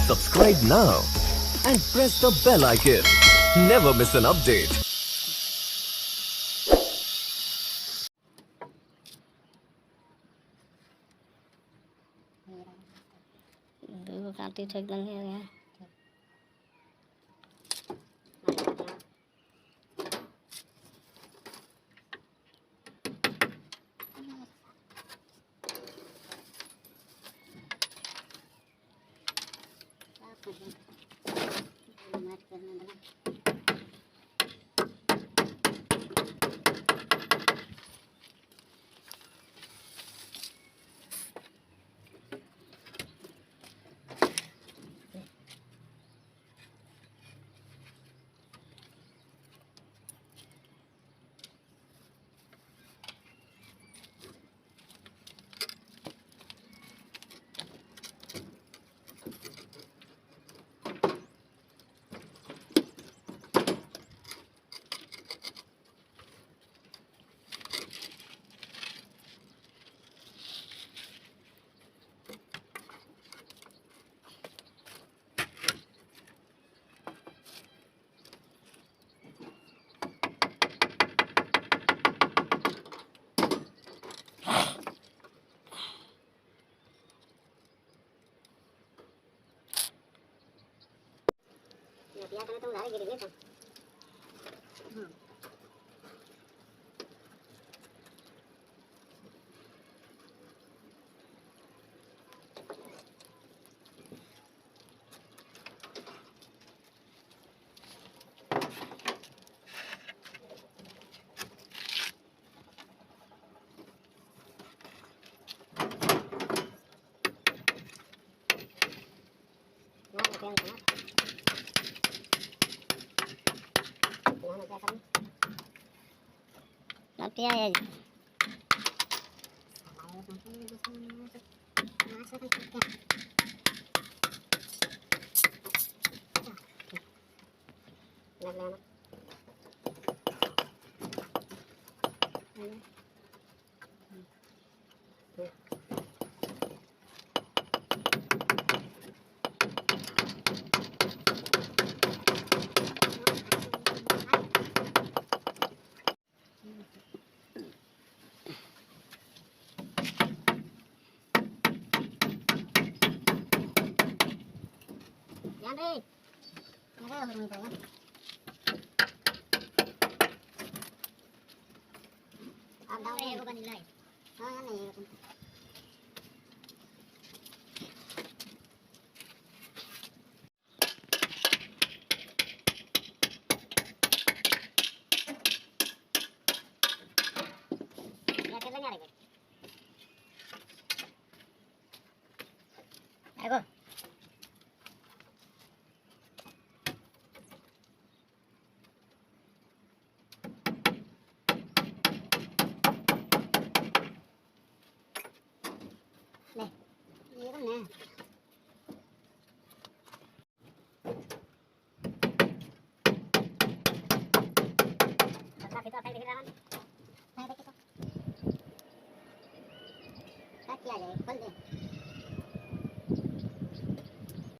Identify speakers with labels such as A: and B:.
A: Subscribe now and press the bell icon. Never miss an update.
B: देखो काटी ठेक देंगे यार। Ya karena tuh lari gini-gini tuh. Nah, itu yang sama. Nanti ya. Yan đi. Nghe thấy không mình đâu đây có bên này. Đó này. Ya cái nhà này. Đây cô. Nè, nhiều lắm nè. Kita kita apa yang kita lakukan? Saya kita. Kaki aja, kol deh.